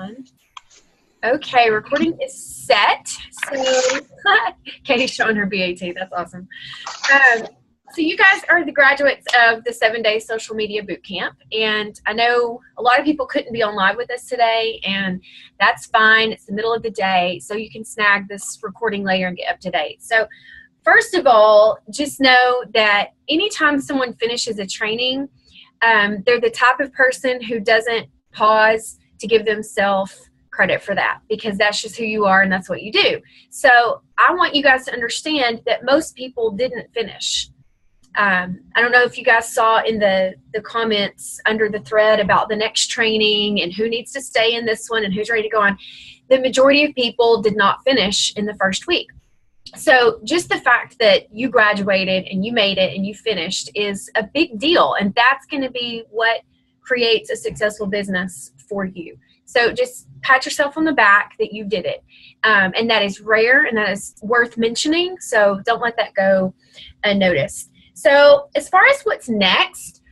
on. Okay, recording is set. So Katie's showing her BAT. That's awesome. So you guys are the graduates of the 7-day social media bootcamp, and I know a lot of people couldn't be on live with us today, and that's fine. It's the middle of the day, so you can snag this recording later and get up to date. So first of all, just know that anytime someone finishes a training, they're the type of person who doesn't pause to give themselves credit for that, because that's just who you are and that's what you do. So I want you guys to understand that most people didn't finish. I don't know if you guys saw in the comments under the thread about the next training and who needs to stay in this one and who's ready to go on. The majority of people did not finish in the first week. So just the fact that you graduated and you made it and you finished is a big deal, and that's going to be what creates a successful business for you. So just pat yourself on the back that you did it, and that is rare and that is worth mentioning, so don't let that go unnoticed. So as far as what's next,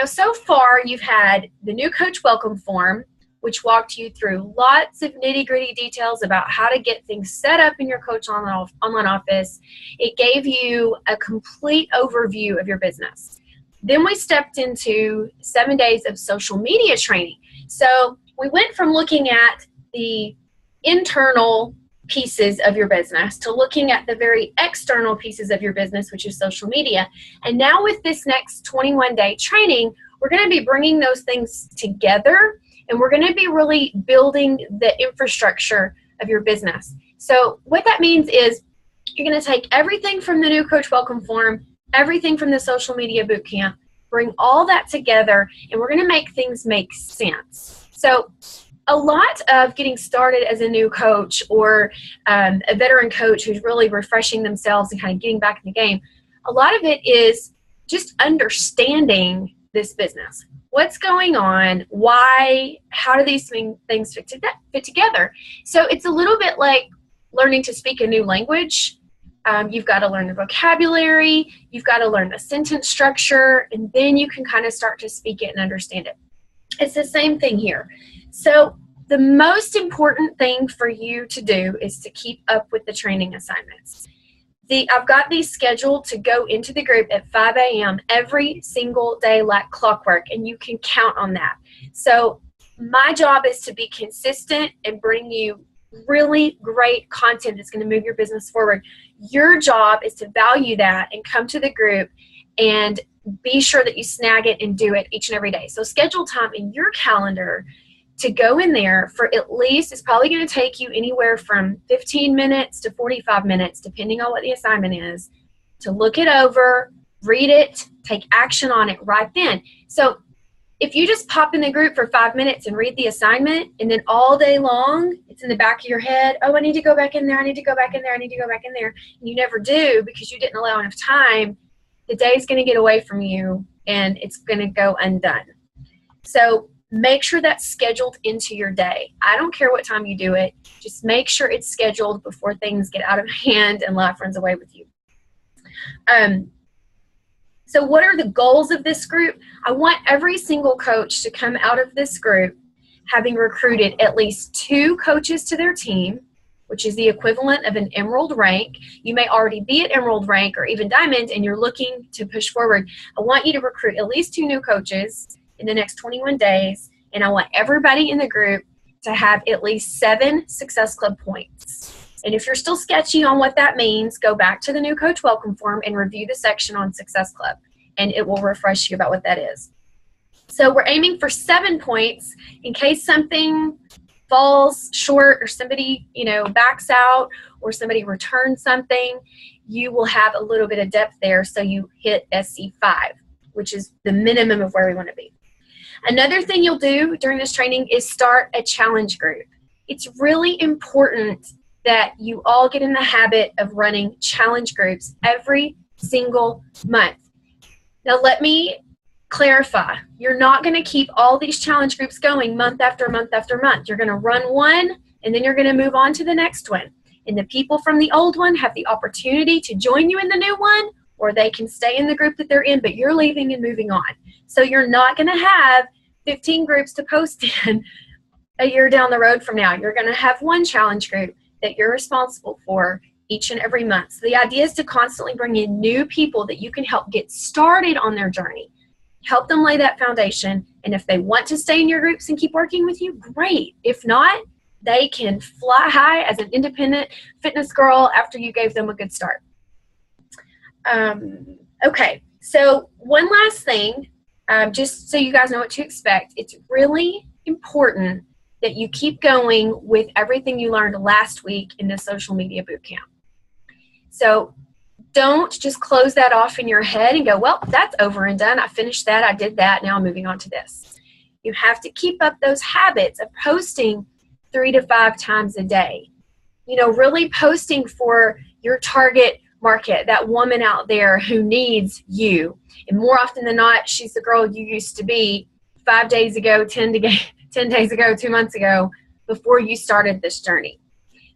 so far you've had the new coach welcome form, which walked you through lots of nitty-gritty details about how to get things set up in your coach online office. It gave you a complete overview of your business. Then we stepped into 7 days of social media training. So we went from looking at the internal pieces of your business to looking at the very external pieces of your business, which is social media. And now with this next 21-day training, we're going to be bringing those things together, and we're going to be really building the infrastructure of your business. So what that means is you're going to take everything from the new coach welcome form, everything from the social media bootcamp, bring all that together, and we're going to make things make sense. So a lot of getting started as a new coach or a veteran coach who's really refreshing themselves and kind of getting back in the game, a lot of it is just understanding this business. What's going on? Why? How do these things fit together? So it's a little bit like learning to speak a new language. You've got to learn the vocabulary. You've got to learn the sentence structure, and then you can kind of start to speak it and understand it. It's the same thing here. So the most important thing for you to do is to keep up with the training assignments. I've got these scheduled to go into the group at 5 a.m. every single day like clockwork, and you can count on that. So my job is to be consistent and bring you really great content that's going to move your business forward. Your job is to value that and come to the group and be sure that you snag it and do it each and every day. So schedule time in your calendar to go in there for at least, it's probably going to take you anywhere from 15 minutes to 45 minutes, depending on what the assignment is, to look it over, read it, take action on it right then. So if you just pop in the group for 5 minutes and read the assignment, and then all day long, it's in the back of your head, oh, I need to go back in there, I need to go back in there, I need to go back in there, and you never do because you didn't allow enough time, the day's going to get away from you and it's going to go undone. So make sure that's scheduled into your day. I don't care what time you do it. Just make sure it's scheduled before things get out of hand and life runs away with you. So what are the goals of this group? I want every single coach to come out of this group having recruited at least 2 coaches to their team, which is the equivalent of an emerald rank. You may already be at emerald rank or even diamond and you're looking to push forward. I want you to recruit at least 2 new coaches in the next 21 days, and I want everybody in the group to have at least 7 Success Club points. And if you're still sketchy on what that means, go back to the new coach welcome form and review the section on Success Club, and it will refresh you about what that is. So we're aiming for 7 points in case something falls short or somebody, backs out or somebody returns something. You will have a little bit of depth there, so you hit SC5, which is the minimum of where we want to be. Another thing you'll do during this training is start a challenge group. It's really important that you all get in the habit of running challenge groups every single month. Now let me clarify. You're not going to keep all these challenge groups going month after month after month. You're going to run one, and then you're going to move on to the next one. And the people from the old one have the opportunity to join you in the new one, or they can stay in the group that they're in, but you're leaving and moving on. So you're not going to have 15 groups to post in a year down the road from now, you're going to have one challenge group that you're responsible for each and every month. So the idea is to constantly bring in new people that you can help get started on their journey. Help them lay that foundation. And if they want to stay in your groups and keep working with you, great. If not, they can fly high as an independent fitness girl after you gave them a good start. Okay, so one last thing, just so you guys know what to expect. It's really important that you keep going with everything you learned last week in the social media bootcamp. So don't just close that off in your head and go, well, that's over and done. I finished that. I did that. Now I'm moving on to this. You have to keep up those habits of posting 3 to 5 times a day. You know, really posting for your target market, that woman out there who needs you. And more often than not, she's the girl you used to be 5 days ago, 10 days ago, 2 months ago, before you started this journey.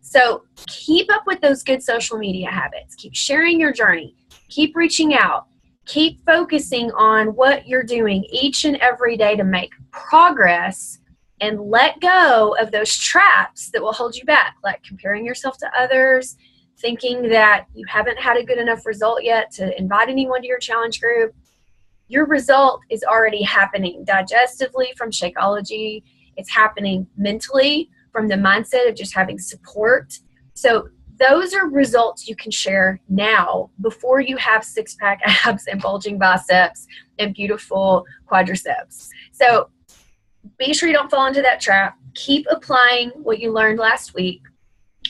So keep up with those good social media habits. Keep sharing your journey. Keep reaching out. Keep focusing on what you're doing each and every day to make progress, and let go of those traps that will hold you back, like comparing yourself to others, thinking that you haven't had a good enough result yet to invite anyone to your challenge group. Your result is already happening digestively from Shakeology. It's happening mentally from the mindset of just having support. So those are results you can share now before you have six-pack abs and bulging biceps and beautiful quadriceps. So be sure you don't fall into that trap. Keep applying what you learned last week,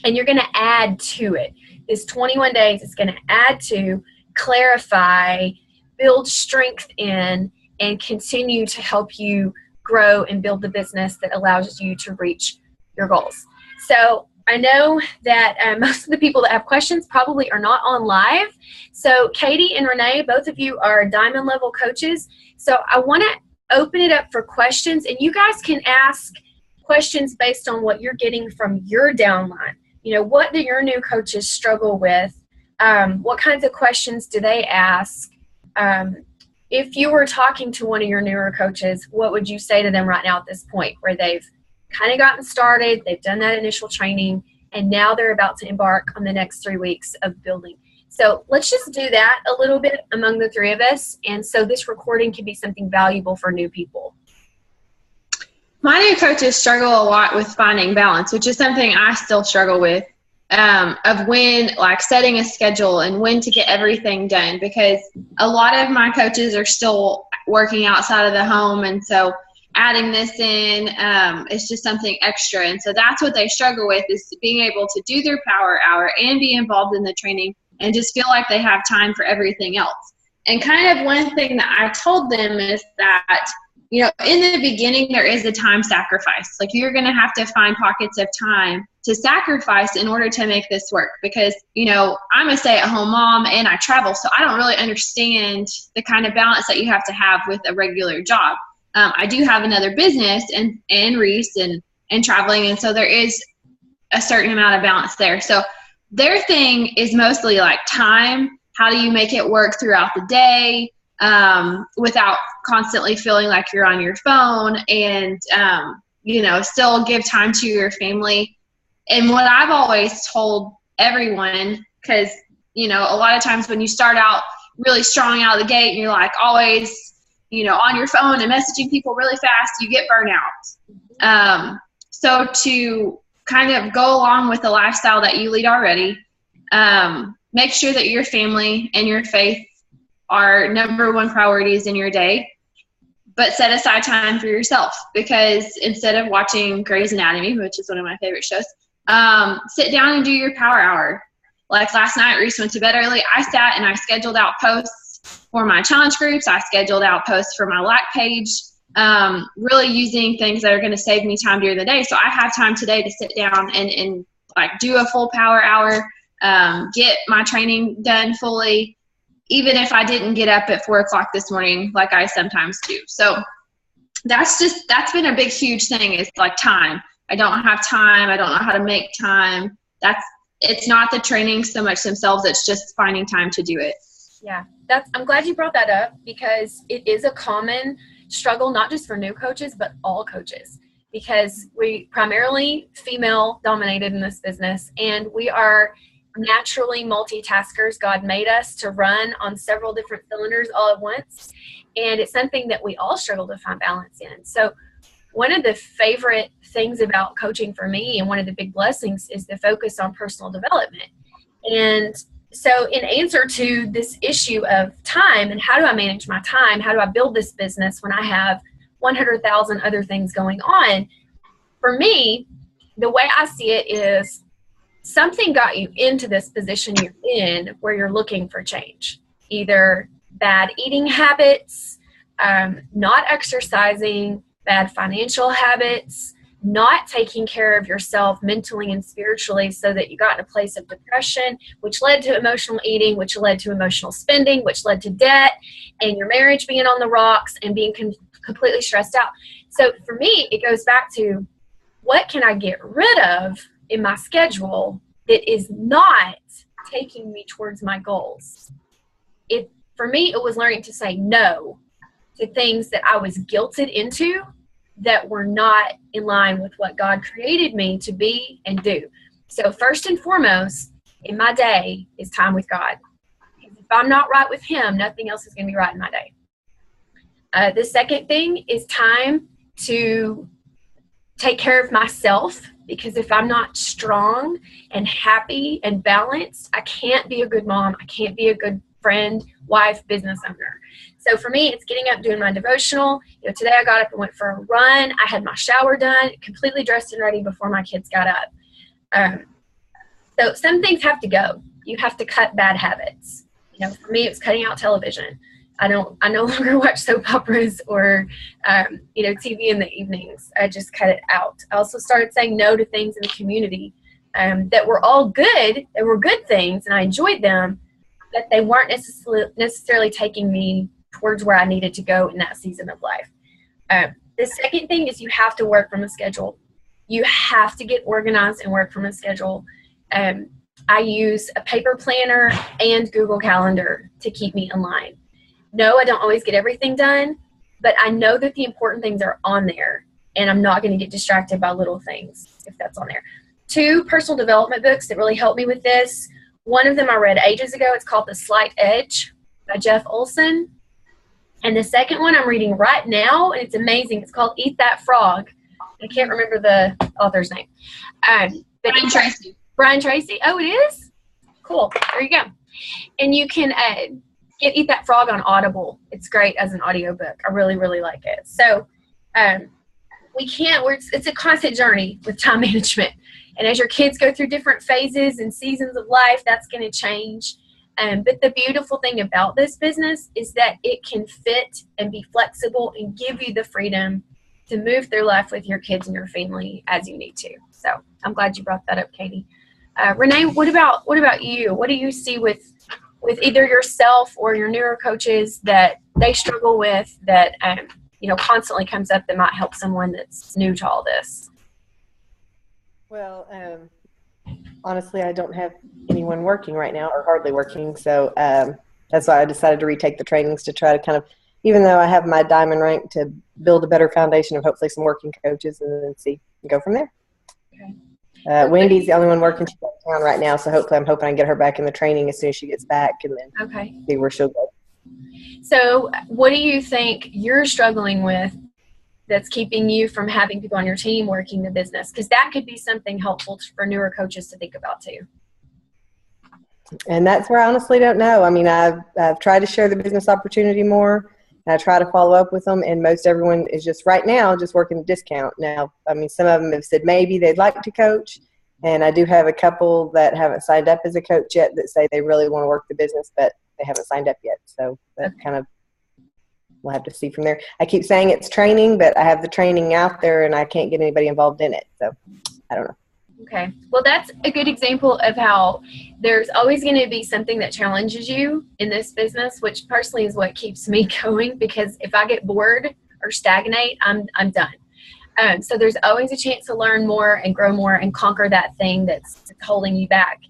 and you're going to add to it. This 21 days is going to add to, clarify, build strength in, and continue to help you grow and build the business that allows you to reach your goals. So I know that most of the people that have questions probably are not on live. So Katie and Renee, both of you are diamond level coaches. So I want to open it up for questions, and you guys can ask questions based on what you're getting from your downline. You know, what do your new coaches struggle with? What kinds of questions do they ask? If you were talking to one of your newer coaches, what would you say to them right now at this point where they've kind of gotten started, they've done that initial training, and now they're about to embark on the next 3 weeks of building? So let's just do that a little bit among the three of us, and so this recording can be something valuable for new people. My new coaches struggle a lot with finding balance, which is something I still struggle with, of when, like, setting a schedule and when to get everything done, because a lot of my coaches are still working outside of the home, and so adding this in is just something extra. And so that's what they struggle with, is being able to do their power hour and be involved in the training and just feel like they have time for everything else. And kind of one thing that I told them is that, you know, in the beginning, there is a time sacrifice. Like, you're going to have to find pockets of time to sacrifice in order to make this work, because, you know, I'm a stay-at-home mom and I travel, so I don't really understand the kind of balance that you have to have with a regular job. I do have another business and Reese and traveling, and so there is a certain amount of balance there. So their thing is mostly like time. How do you make it work throughout the day without constantly feeling like you're on your phone, and, you know, still give time to your family? And what I've always told everyone, because, you know, a lot of times when you start out really strong out of the gate and you're like always, you know, on your phone and messaging people really fast, you get burnout. So to kind of go along with the lifestyle that you lead already, make sure that your family and your faith are #1 priorities in your day, but set aside time for yourself, because instead of watching Grey's Anatomy, which is one of my favorite shows, sit down and do your power hour. Like last night, Reese went to bed early. I sat and I scheduled out posts for my challenge groups. I scheduled out posts for my LAC page, really using things that are going to save me time during the day. So I have time today to sit down and like do a full power hour, get my training done fully, even if I didn't get up at 4 o'clock this morning, like I sometimes do. So that's been a big, huge thing, is like time. I don't have time. I don't know how to make time. It's not the training so much themselves. It's just finding time to do it. Yeah, I'm glad you brought that up, because it is a common struggle, not just for new coaches, but all coaches. because we primarily female dominated in this business, and we are naturally multitaskers. God made us to run on several different cylinders all at once, and it's something that we all struggle to find balance in. So one of the favorite things about coaching for me, and one of the big blessings, is the focus on personal development. And so in answer to this issue of time and how do I manage my time, how do I build this business when I have 100,000 other things going on, for me, the way I see it is something got you into this position you're in where you're looking for change. Either bad eating habits, not exercising, bad financial habits, not taking care of yourself mentally and spiritually, so that you got in a place of depression, which led to emotional eating, which led to emotional spending, which led to debt, and your marriage being on the rocks and being completely stressed out. So for me, it goes back to, what can I get rid of in my schedule that is not taking me towards my goals? For me, it was learning to say no to things that I was guilted into that were not in line with what God created me to be and do. So first and foremost in my day is time with God. Because if I'm not right with Him, nothing else is going to be right in my day. The second thing is time to take care of myself, because if I'm not strong and happy and balanced, I can't be a good mom. I can't be a good friend, wife, business owner. So for me, it's getting up, doing my devotional. Today I got up and went for a run. I had my shower done, completely dressed and ready before my kids got up. So some things have to go. You have to cut bad habits. For me, it was cutting out television. I no longer watch soap operas or, TV in the evenings. I just cut it out. I also started saying no to things in the community that were all good. They were good things, and I enjoyed them, but they weren't necessarily taking me towards where I needed to go in that season of life. The second thing is you have to work from a schedule. You have to get organized and work from a schedule. I use a paper planner and Google Calendar to keep me in line. No, I don't always get everything done, but I know that the important things are on there, and I'm not going to get distracted by little things if that's on there. 2 personal development books that really helped me with this. One of them I read ages ago. It's called The Slight Edge by Jeff Olson. And the second one I'm reading right now, and it's amazing. It's called Eat That Frog. I can't remember the author's name. But Brian Tracy. Brian Tracy. Oh, it is? Cool. There you go. And you can Eat That Frog on Audible. It's great as an audiobook. I really, really like it. So it's a constant journey with time management. And as your kids go through different phases and seasons of life, that's going to change. But the beautiful thing about this business is that it can fit and be flexible and give you the freedom to move through life with your kids and your family as you need to. So I'm glad you brought that up, Katie. Renee, what about you? What do you see with either yourself or your newer coaches that they struggle with that constantly comes up that might help someone that's new to all this? Well, honestly, I don't have anyone working right now, or hardly working, so that's why I decided to retake the trainings to try to kind of, even though I have my diamond rank, to build a better foundation of hopefully some working coaches and then go from there. Okay. Wendy's the only one working. She's out of town right now, so hopefully I'm hoping I can get her back in the training as soon as she gets back, and then see where she'll go. So what do you think you're struggling with that's keeping you from having people on your team working the business? Because that could be something helpful for newer coaches to think about too. And that's where I honestly don't know. I mean, I've tried to share the business opportunity more. I try to follow up with them, and most everyone is just right now just working a discount. Now, I mean, some of them have said maybe they'd like to coach, and I do have a couple that haven't signed up as a coach yet that say they really want to work the business, but they haven't signed up yet. So that kind of, we'll have to see from there. I keep saying it's training, but I have the training out there, and I can't get anybody involved in it. So I don't know. Okay. Well, that's a good example of how there's always going to be something that challenges you in this business, which personally is what keeps me going, because if I get bored or stagnate, I'm done. So there's always a chance to learn more and grow more and conquer that thing that's holding you back.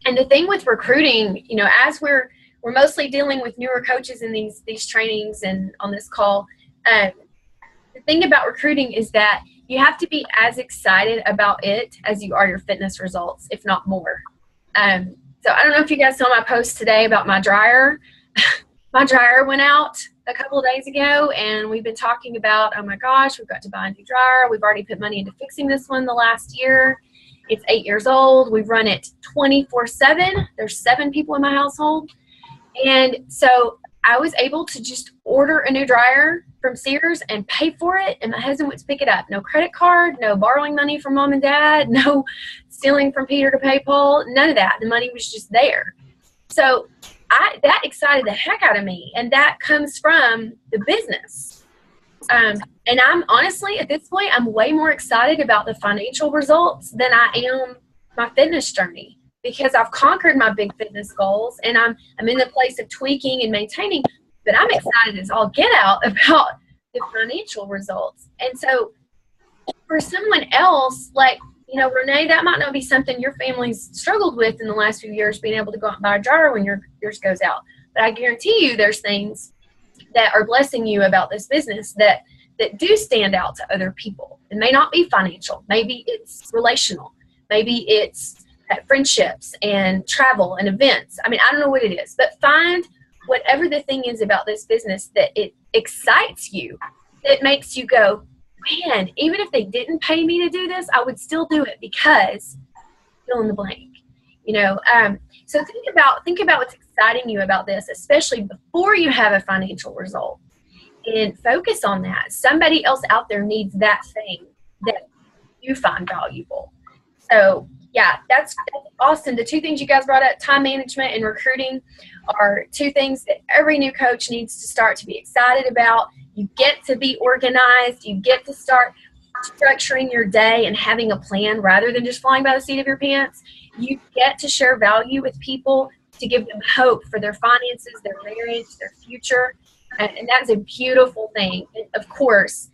And the thing with recruiting, as we're mostly dealing with newer coaches in these trainings and on this call, the the thing about recruiting is that you have to be as excited about it as you are your fitness results, if not more. So I don't know if you guys saw my post today about my dryer. My dryer went out a couple of days ago, and we've been talking about, oh my gosh, we've got to buy a new dryer. We've already put money into fixing this one the last year. It's 8 years old. We've run it 24/7. There's 7 people in my household. And so I was able to just order a new dryer from Sears and pay for it, and my husband would pick it up. No credit card, no borrowing money from mom and dad, no stealing from Peter to pay Paul, none of that. The money was just there. So that excited the heck out of me, and that comes from the business. And I'm honestly, at this point, I'm way more excited about the financial results than I am my fitness journey, because I've conquered my big fitness goals, and I'm in the place of tweaking and maintaining, but I'm excited as all get out about the financial results. And so for someone else, like, Renee, that might not be something your family's struggled with in the last few years, being able to go out and buy a dryer when yours goes out. But I guarantee you there's things that are blessing you about this business that do stand out to other people. It may not be financial. Maybe it's relational. Maybe it's friendships and travel and events. I mean, I don't know what it is, but find whatever the thing is about this business that it excites you, that makes you go, man, even if they didn't pay me to do this, I would still do it because fill in the blank, So think about what's exciting you about this, especially before you have a financial result, and focus on that. Somebody else out there needs that thing that you find valuable. So yeah, that's awesome. The 2 things you guys brought up, time management and recruiting, are 2 things that every new coach needs to start to be excited about. You get to be organized. You get to start structuring your day and having a plan rather than just flying by the seat of your pants. You get to share value with people to give them hope for their finances, their marriage, their future. And that's a beautiful thing. And of course,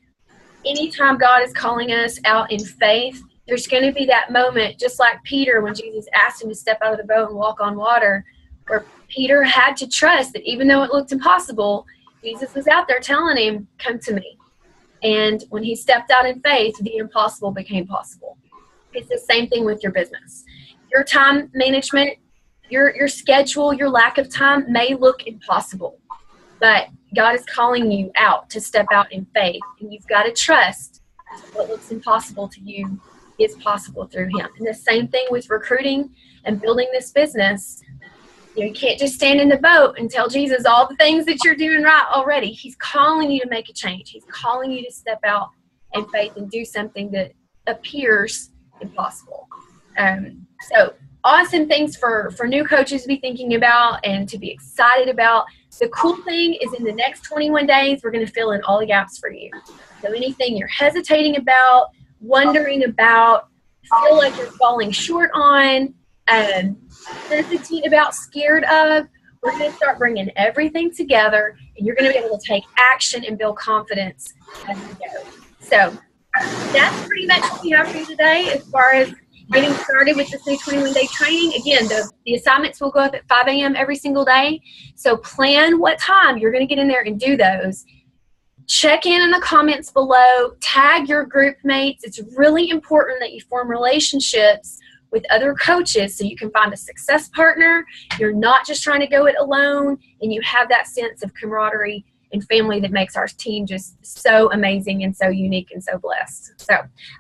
anytime God is calling us out in faith, there's going to be that moment, just like Peter when Jesus asked him to step out of the boat and walk on water, where Peter had to trust that even though it looked impossible, Jesus was out there telling him, come to me. And when he stepped out in faith, the impossible became possible. It's the same thing with your business. Your time management, your schedule, your lack of time may look impossible, but God is calling you out to step out in faith, and you've got to trust what looks impossible to you is possible through him. And the same thing with recruiting and building this business. You can't just stand in the boat and tell Jesus all the things that you're doing right already. He's calling you to make a change. He's calling you to step out in faith and do something that appears impossible. So awesome things for new coaches to be thinking about and to be excited about. The cool thing is in the next 21 days, we're going to fill in all the gaps for you. So anything you're hesitating about, wondering about, feel like you're falling short on, hesitate about, scared of, we're going to start bringing everything together, and you're going to be able to take action and build confidence as you go. So that's pretty much what we have for you today as far as getting started with this new 21-day training. Again, the assignments will go up at 5 a.m. every single day. So plan what time you're going to get in there and do those. Check in the comments below. Tag your group mates. It's really important that you form relationships with other coaches so you can find a success partner. You're not just trying to go it alone, and you have that sense of camaraderie and family that makes our team just so amazing and so unique and so blessed. So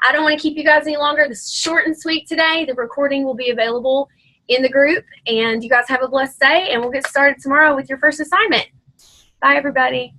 I don't want to keep you guys any longer. This is short and sweet today. The recording will be available in the group, and you guys have a blessed day, and we'll get started tomorrow with your first assignment. Bye, everybody.